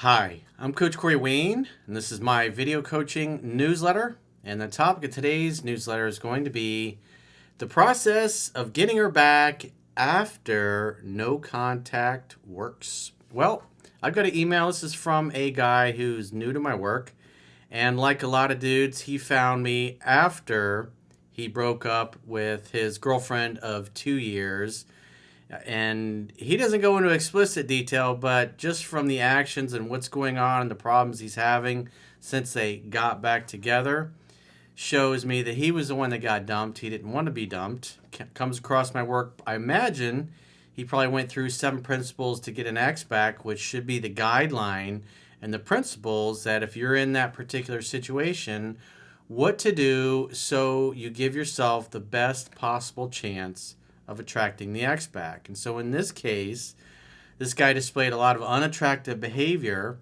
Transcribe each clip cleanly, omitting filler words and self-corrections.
Hi, I'm Coach Corey Wayne, and this is my video coaching newsletter. And the topic of today's newsletter is going to be the process of getting her back after no contact works. Well, I've got an email. This is from a guy who's new to my work. And like a lot of dudes, he found me after he broke up with his girlfriend of 2 years. And he doesn't go into explicit detail, but just from the actions and what's going on and the problems he's having since they got back together shows me that he was the one that got dumped. He didn't want to be dumped. Comes across my work. I imagine he probably went through 7 principles to get an ex back, which should be the guideline and the principles that if you're in that particular situation, what to do so you give yourself the best possible chance of attracting the ex back. And so in this case, this guy displayed a lot of unattractive behavior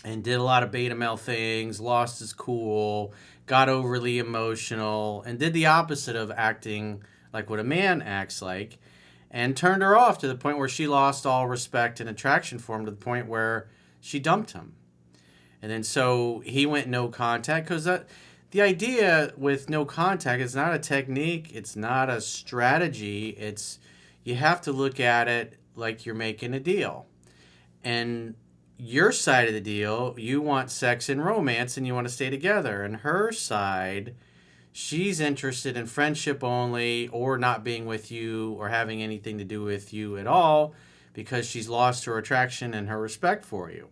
and did a lot of beta male things, lost his cool, got overly emotional, and did the opposite of acting like what a man acts like, and turned her off to the point where she lost all respect and attraction for him, to the point where she dumped him. And then so he went no contact, because the idea with no contact is not a technique, it's not a strategy, it's you have to look at it like you're making a deal. And your side of the deal, you want sex and romance and you want to stay together. And her side, she's interested in friendship only, or not being with you or having anything to do with you at all, because she's lost her attraction and her respect for you.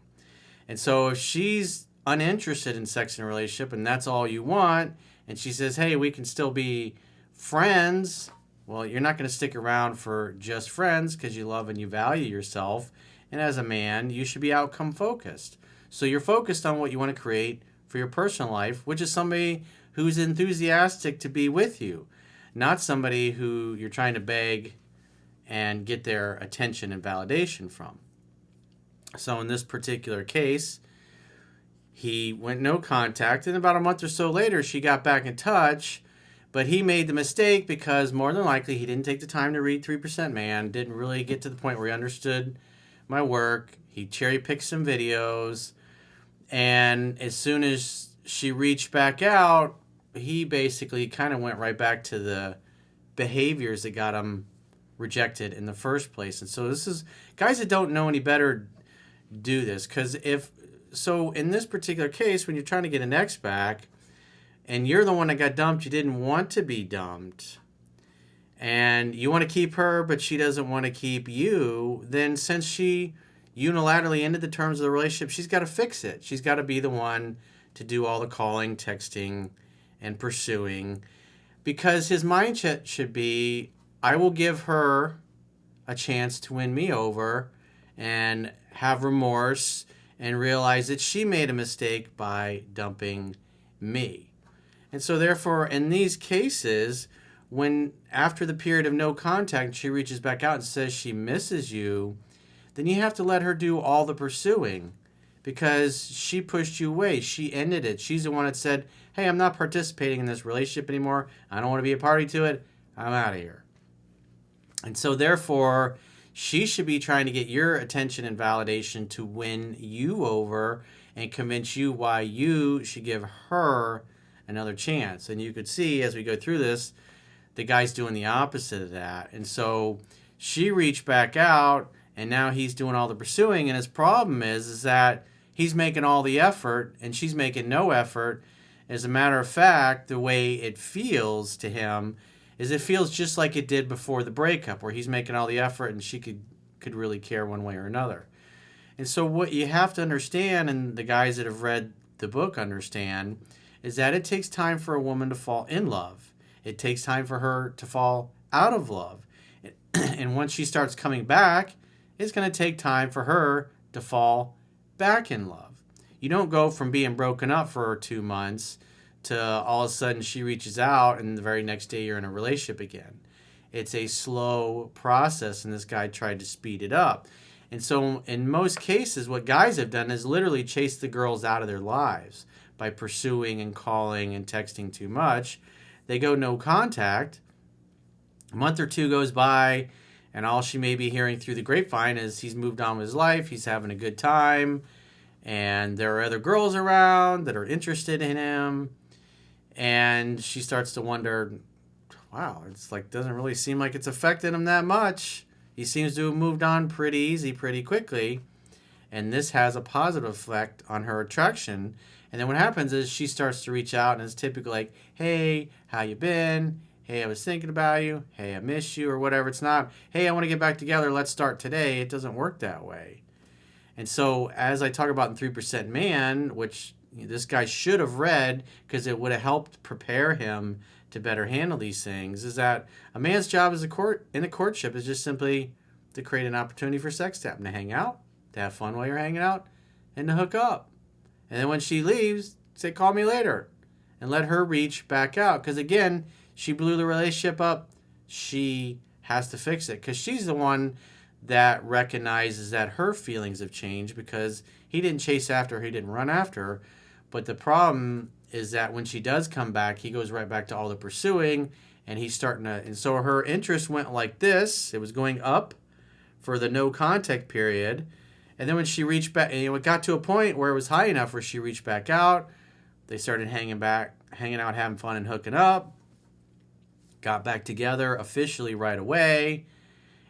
And so if she's uninterested in sex and a relationship and that's all you want, and she says, hey, we can still be friends, well, you're not going to stick around for just friends, because you love and you value yourself. And as a man, you should be outcome focused. So you're focused on what you want to create for your personal life, which is somebody who's enthusiastic to be with you, not somebody who you're trying to beg and get their attention and validation from. So in this particular case, he went no contact, and about a month or so later, she got back in touch, but he made the mistake because more than likely he didn't take the time to read 3% Man, didn't really get to the point where he understood my work. He cherry-picked some videos, and as soon as she reached back out, he basically kind of went right back to the behaviors that got him rejected in the first place. And so this is, guys that don't know any better do this, because so in this particular case, when you're trying to get an ex back and you're the one that got dumped, you didn't want to be dumped, and you want to keep her, but she doesn't want to keep you, then since she unilaterally ended the terms of the relationship, she's got to fix it. She's got to be the one to do all the calling, texting, and pursuing, because his mindset should be, I will give her a chance to win me over and have remorse and realize that she made a mistake by dumping me. And so therefore, in these cases, when after the period of no contact, she reaches back out and says she misses you, then you have to let her do all the pursuing, because she pushed you away. She ended it. She's the one that said, hey, I'm not participating in this relationship anymore. I don't want to be a party to it. I'm out of here. And so therefore, she should be trying to get your attention and validation to win you over and convince you why you should give her another chance. And you could see as we go through this, the guy's doing the opposite of that. And so she reached back out, and now he's doing all the pursuing. And his problem is that he's making all the effort and she's making no effort. As a matter of fact, the way it feels to him is it feels just like it did before the breakup, where he's making all the effort and she could really care one way or another. And so what you have to understand, and the guys that have read the book understand, is that it takes time for a woman to fall in love. It takes time for her to fall out of love. And once she starts coming back, it's going to take time for her to fall back in love. You don't go from being broken up for 2 months to all of a sudden she reaches out and the very next day you're in a relationship again. It's a slow process, and this guy tried to speed it up. And so in most cases, what guys have done is literally chase the girls out of their lives by pursuing and calling and texting too much. They go no contact. A month or two goes by, and all she may be hearing through the grapevine is he's moved on with his life, he's having a good time, And there are other girls around that are interested in him. And she starts to wonder, wow, it's like doesn't really seem like it's affected him that much. He seems to have moved on pretty easy, pretty quickly. And this has a positive effect on her attraction. And then what happens is she starts to reach out, and it's typically like, hey, how you been? Hey, I was thinking about you. Hey, I miss you, or whatever. It's not, hey, I want to get back together. Let's start today. It doesn't work that way. And so as I talk about in 3% Man, which this guy should have read because it would have helped prepare him to better handle these things, is that a man's job as in a courtship is just simply to create an opportunity for sex to happen, to hang out, to have fun while you're hanging out, and to hook up. And then when she leaves, say, call me later. And let her reach back out. Because again, she blew the relationship up. She has to fix it. Because she's the one that recognizes that her feelings have changed because he didn't chase after her. He didn't run after her. But the problem is that when she does come back, he goes right back to all the pursuing. And he's starting to... And so her interest went like this. It was going up for the no contact period. And then when she reached back, it got to a point where it was high enough where she reached back out. They started hanging out, having fun, and hooking up. Got back together officially right away.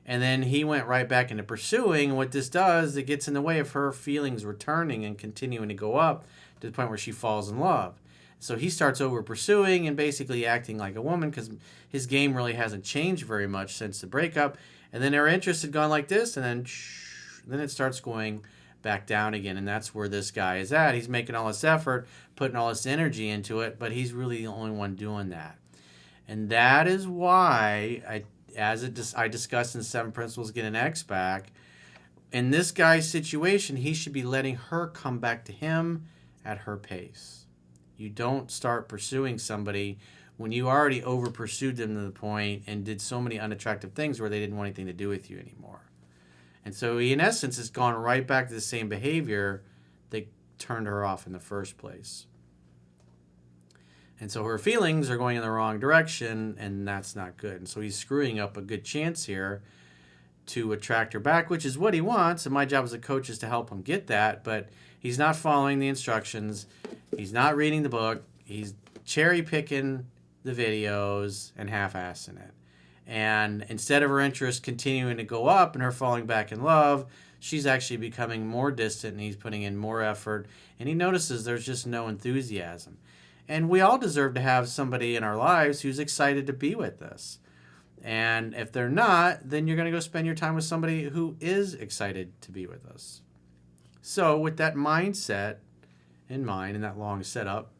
And then he went right back into pursuing. And what this does, it gets in the way of her feelings returning and continuing to go up to the point where she falls in love. So he starts over pursuing and basically acting like a woman because his game really hasn't changed very much since the breakup. And then her interest had gone like this, and then it starts going back down again. And that's where this guy is at. He's making all this effort, putting all this energy into it, but he's really the only one doing that. And that is why, I discussed in 7 Principles Get an Ex Back, in this guy's situation, he should be letting her come back to him at her pace. You don't start pursuing somebody when you already over pursued them to the point and did so many unattractive things where they didn't want anything to do with you anymore. And so he, in essence, has gone right back to the same behavior that turned her off in the first place. And so her feelings are going in the wrong direction, and that's not good. And so he's screwing up a good chance here to attract her back, which is what he wants. And my job as a coach is to help him get that. But he's not following the instructions. He's not reading the book. He's cherry picking the videos and half-assing it. And instead of her interest continuing to go up and her falling back in love, she's actually becoming more distant, and he's putting in more effort. And he notices there's just no enthusiasm. And we all deserve to have somebody in our lives who's excited to be with us. And if they're not, then you're going to go spend your time with somebody who is excited to be with us. So with that mindset in mind and that long setup,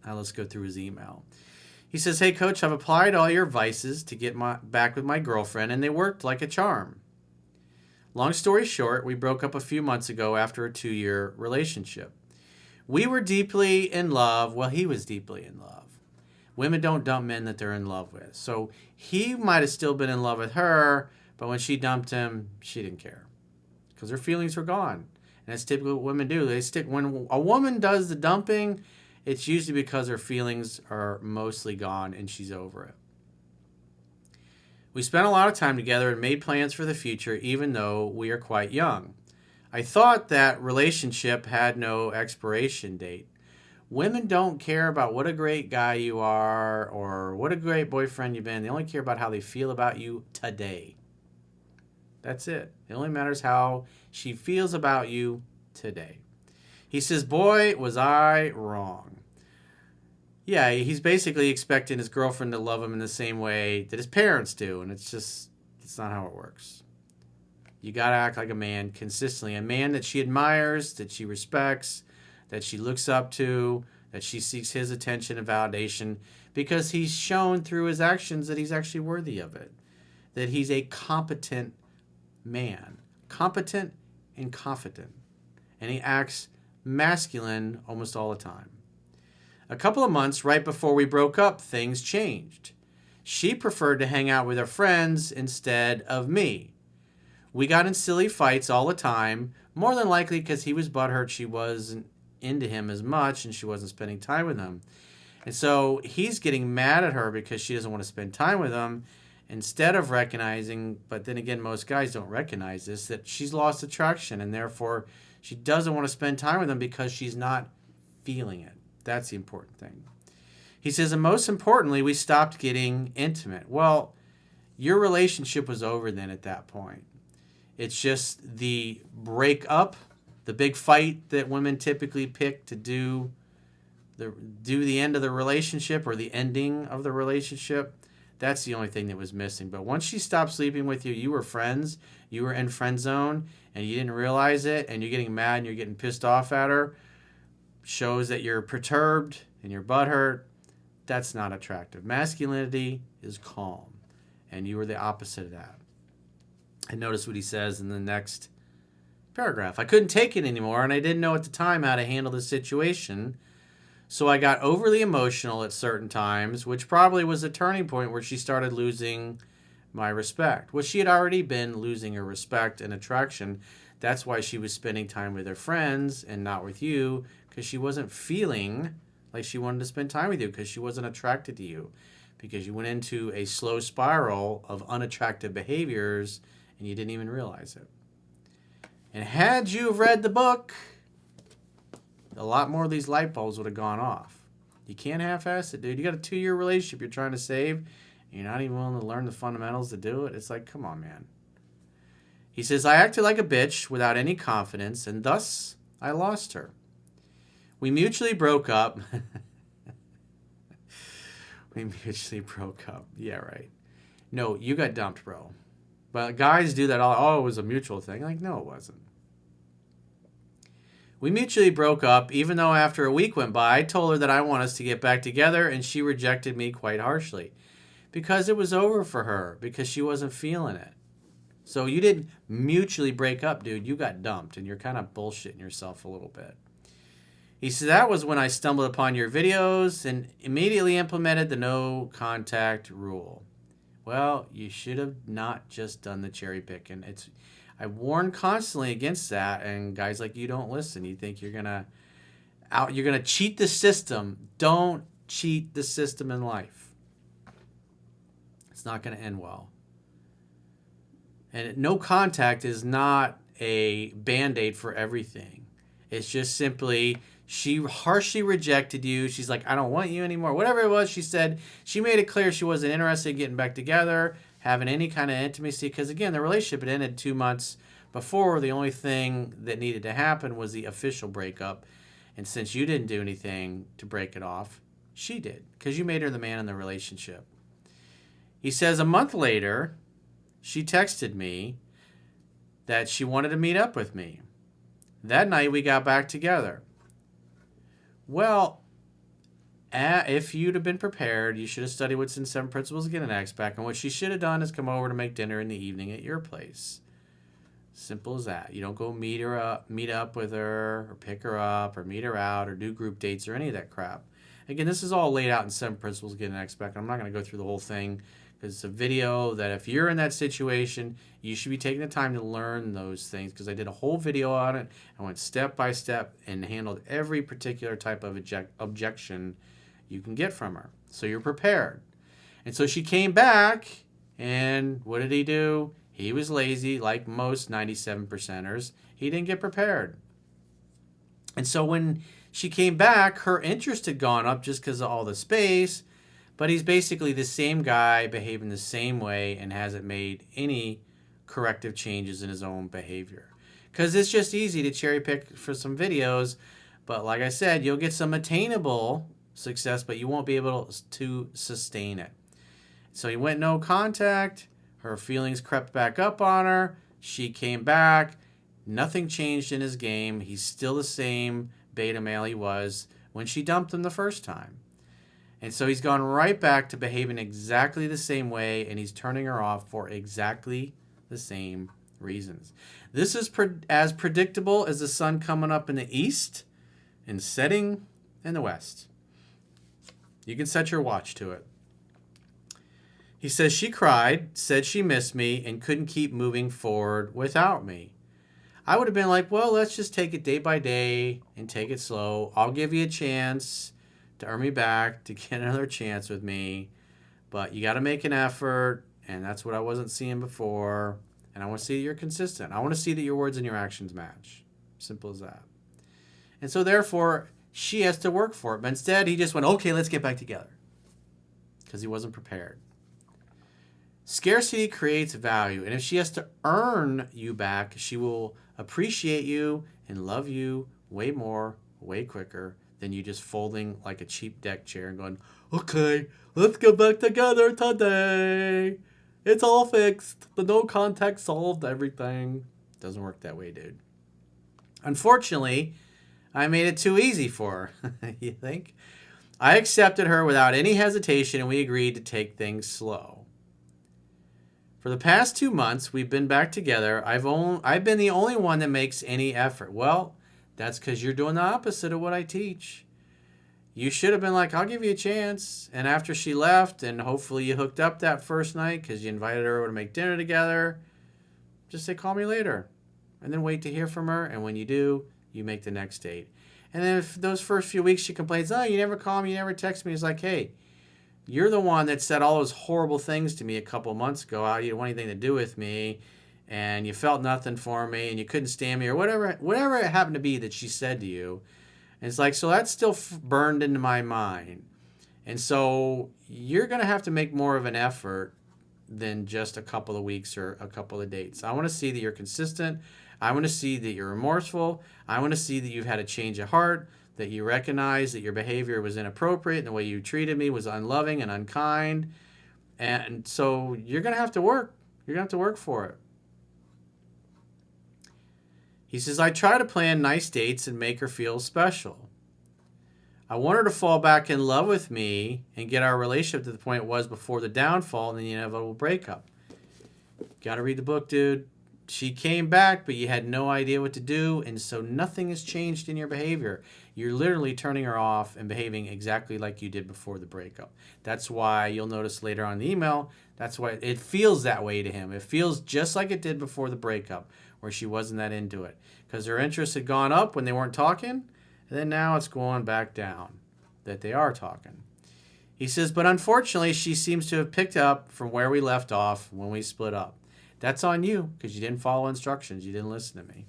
now let's go through his email. He says, hey, Coach, I've applied all your advices to get back with my girlfriend, and they worked like a charm. Long story short, we broke up a few months ago after a 2-year relationship. We were deeply in love. Well, he was deeply in love. Women don't dump men that they're in love with. So he might have still been in love with her, but when she dumped him, she didn't care because her feelings were gone. And that's typically what women do. When a woman does the dumping, it's usually because her feelings are mostly gone and she's over it. We spent a lot of time together and made plans for the future, even though we are quite young. I thought that relationship had no expiration date. Women don't care about what a great guy you are or what a great boyfriend you've been. They only care about how they feel about you today. That's it. It only matters how she feels about you today. He says, boy, was I wrong. Yeah, he's basically expecting his girlfriend to love him in the same way that his parents do, and it's not how it works. You got to act like a man consistently, a man that she admires, that she respects, that she looks up to, that she seeks his attention and validation, because he's shown through his actions that he's actually worthy of it, that he's a competent man, competent and confident, and he acts masculine almost all the time. A couple of months right before we broke up, things changed. She preferred to hang out with her friends instead of me. We got in silly fights all the time, more than likely because he was butthurt she wasn't into him as much and she wasn't spending time with him. And so he's getting mad at her because she doesn't want to spend time with him instead of recognizing, but then again, most guys don't recognize this, that she's lost attraction and therefore She doesn't want to spend time with him because she's not feeling it. That's the important thing. He says, and most importantly, we stopped getting intimate. Well, your relationship was over then at that point. It's just the breakup, the big fight that women typically pick to do the end of the relationship or the ending of the relationship. That's the only thing that was missing. But once she stopped sleeping with you, you were friends, you were in friend zone, and you didn't realize it, and you're getting mad and you're getting pissed off at her, shows that you're perturbed and you're butthurt. That's not attractive. Masculinity is calm, and you were the opposite of that. And notice what he says in the next paragraph. I couldn't take it anymore, and I didn't know at the time how to handle the situation. So I got overly emotional at certain times, which probably was a turning point where she started losing my respect. Well, she had already been losing her respect and attraction. That's why she was spending time with her friends and not with you, because she wasn't feeling like she wanted to spend time with you, because she wasn't attracted to you, because you went into a slow spiral of unattractive behaviors and you didn't even realize it. And had you have read the book, a lot more of these light bulbs would have gone off. You can't half-ass it, dude. You got a 2-year relationship you're trying to save, and you're not even willing to learn the fundamentals to do it. It's like, come on, man. He says, I acted like a bitch without any confidence, and thus I lost her. We mutually broke up. We mutually broke up. Yeah, right. No, you got dumped, bro. But guys do that all. Oh, it was a mutual thing. Like, no, it wasn't. We mutually broke up, even though after a week went by, I told her that I want us to get back together, and she rejected me quite harshly. Because it was over for her, because she wasn't feeling it. So you didn't mutually break up, dude. You got dumped, and you're kind of bullshitting yourself a little bit. He said, that was when I stumbled upon your videos and immediately implemented the no contact rule. Well, you should have not just done the cherry picking. I warn constantly against that, and guys like you don't listen. You think you're gonna cheat the system. Don't cheat the system in life. It's not gonna end well. And no contact is not a band-aid for everything. It's just simply she harshly rejected you. She's like, I don't want you anymore. Whatever it was, she said, she made it clear she wasn't interested in getting back together, having any kind of intimacy. Because, again, the relationship had ended 2 months before. The only thing that needed to happen was the official breakup. And since you didn't do anything to break it off, she did. Because you made her the man in the relationship. He says a month later, she texted me that she wanted to meet up with me. That night, we got back together. Well, if you'd have been prepared, you should have studied what's in 7 Principles of Getting an Ex Back. And what she should have done is come over to make dinner in the evening at your place. Simple as that. You don't go meet up with her, or pick her up, or meet her out, or do group dates, or any of that crap. Again, this is all laid out in 7 Principles of Getting an Ex Back. I'm not going to go through the whole thing, because it's a video that if you're in that situation, you should be taking the time to learn those things, because I did a whole video on it. I went step by step and handled every particular type of objection you can get from her. So you're prepared. And so she came back, and what did he do? He was lazy, like most 97%ers. He didn't get prepared. And so when she came back, her interest had gone up just because of all the space. But he's basically the same guy behaving the same way and hasn't made any corrective changes in his own behavior. Because it's just easy to cherry pick for some videos. But like I said, you'll get some attainable success, but you won't be able to sustain it. So he went no contact. Her feelings crept back up on her. She came back. Nothing changed in his game. He's still the same beta male he was when she dumped him the first time. And so he's gone right back to behaving exactly the same way, and he's turning her off for exactly the same reasons. This is as predictable as the sun coming up in the east and setting in the west. You can set your watch to it. He says she cried, said she missed me, and couldn't keep moving forward without me. I would have been like, well, let's just take it day by day and take it slow. I'll give you a chance to earn me back, to get another chance with me. But you got to make an effort, and that's what I wasn't seeing before. And I want to see that you're consistent. I want to see that your words and your actions match. Simple as that. And so therefore, she has to work for it. But instead, he just went, okay, let's get back together. Because he wasn't prepared. Scarcity creates value. And if she has to earn you back, she will appreciate you and love you way more, way quicker than you just folding like a cheap deck chair and going, okay, let's get back together today. It's all fixed. The no contact solved everything. Doesn't work that way, dude. Unfortunately, I made it too easy for her. You think? I accepted her without any hesitation, and we agreed to take things slow. For the past 2 months, we've been back together. I've been the only one that makes any effort. Well, that's because you're doing the opposite of what I teach. You should have been like, I'll give you a chance. And after she left, and hopefully you hooked up that first night because you invited her over to make dinner together, just say, call me later. And then wait to hear from her. And when you do, you make the next date. And then if those first few weeks she complains, oh, you never call me, you never text me. It's like, hey, you're the one that said all those horrible things to me a couple months ago. You didn't want anything to do with me. And you felt nothing for me. And you couldn't stand me. Or whatever it happened to be that she said to you. And it's like, so that's still burned into my mind. And so you're going to have to make more of an effort than just a couple of weeks or a couple of dates. I want to see that you're consistent. I want to see that you're remorseful. I want to see that you've had a change of heart, that you recognize that your behavior was inappropriate and the way you treated me was unloving and unkind. And so you're going to have to work. You're going to have to work for it. He says, I try to plan nice dates and make her feel special. I want her to fall back in love with me and get our relationship to the point it was before the downfall and the inevitable breakup. Got to read the book, dude. She came back, but you had no idea what to do, and so nothing has changed in your behavior. You're literally turning her off and behaving exactly like you did before the breakup. That's why you'll notice later on in the email, that's why it feels that way to him. It feels just like it did before the breakup, where she wasn't that into it. Because her interest had gone up when they weren't talking, and then now it's going back down, that they are talking. He says, but unfortunately, she seems to have picked up from where we left off when we split up. That's on you, because you didn't follow instructions. You didn't listen to me.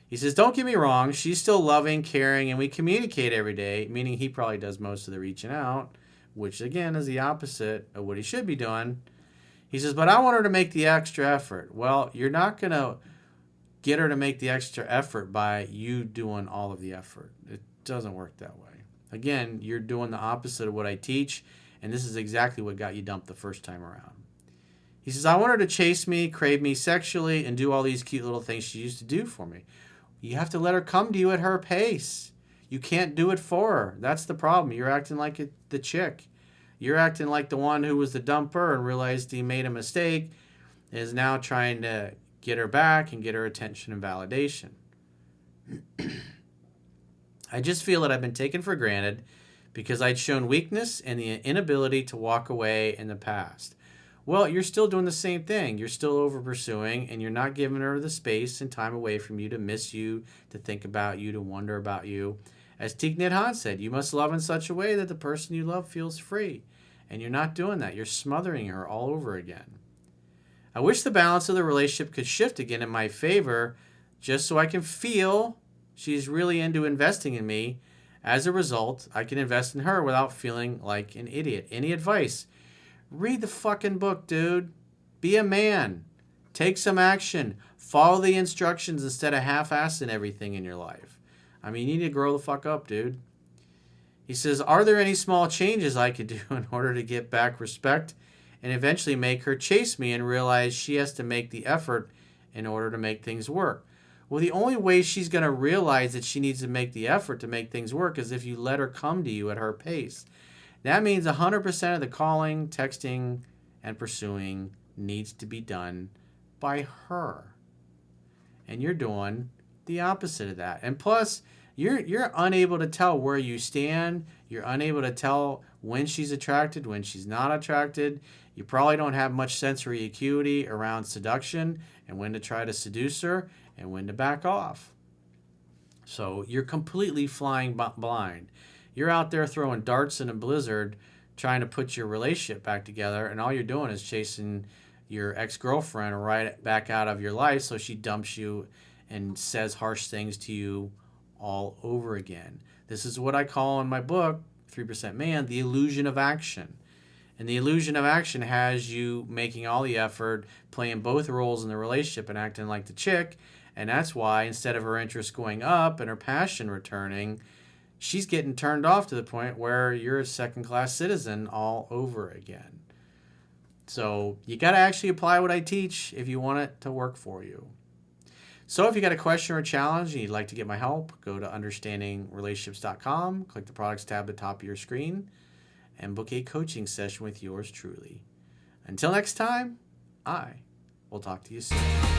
He says, don't get me wrong. She's still loving, caring, and we communicate every day, meaning he probably does most of the reaching out, which, again, is the opposite of what he should be doing. He says, but I want her to make the extra effort. Well, you're not going to get her to make the extra effort by you doing all of the effort. It doesn't work that way. Again, you're doing the opposite of what I teach, and this is exactly what got you dumped the first time around. He says, I want her to chase me, crave me sexually, and do all these cute little things she used to do for me. You have to let her come to you at her pace. You can't do it for her. That's the problem. You're acting like the chick. You're acting like the one who was the dumper and realized he made a mistake and is now trying to get her back and get her attention and validation. I just feel that I've been taken for granted because I'd shown weakness and the inability to walk away in the past. Well, you're still doing the same thing. You're still over pursuing, and you're not giving her the space and time away from you to miss you, to think about you, to wonder about you. As Thich Nhat Hanh said, you must love in such a way that the person you love feels free. And you're not doing that. You're smothering her all over again. I wish the balance of the relationship could shift again in my favor, just so I can feel she's really into investing in me. As a result, I can invest in her without feeling like an idiot. Any advice? Read the fucking book, dude. Be a man. Take some action. Follow the instructions instead of half-assing everything in your life. I mean, you need to grow the fuck up, dude. He says, are there any small changes I could do in order to get back respect and eventually make her chase me and realize she has to make the effort in order to make things work? Well, the only way she's going to realize that she needs to make the effort to make things work is if you let her come to you at her pace. That means 100% of the calling, texting, and pursuing needs to be done by her. And you're doing the opposite of that. And plus, you're unable to tell where you stand. You're unable to tell when she's attracted, when she's not attracted. You probably don't have much sensory acuity around seduction and when to try to seduce her and when to back off. So you're completely flying blind. You're out there throwing darts in a blizzard trying to put your relationship back together, and all you're doing is chasing your ex-girlfriend right back out of your life so she dumps you and says harsh things to you all over again. This is what I call in my book, 3% Man, the illusion of action. And the illusion of action has you making all the effort, playing both roles in the relationship and acting like the chick. And that's why instead of her interest going up and her passion returning, she's getting turned off to the point where you're a second-class citizen all over again. So you got to actually apply what I teach if you want it to work for you. So if you got a question or a challenge and you'd like to get my help, go to understandingrelationships.com, click the products tab at the top of your screen, and book a coaching session with yours truly. Until next time, I will talk to you soon.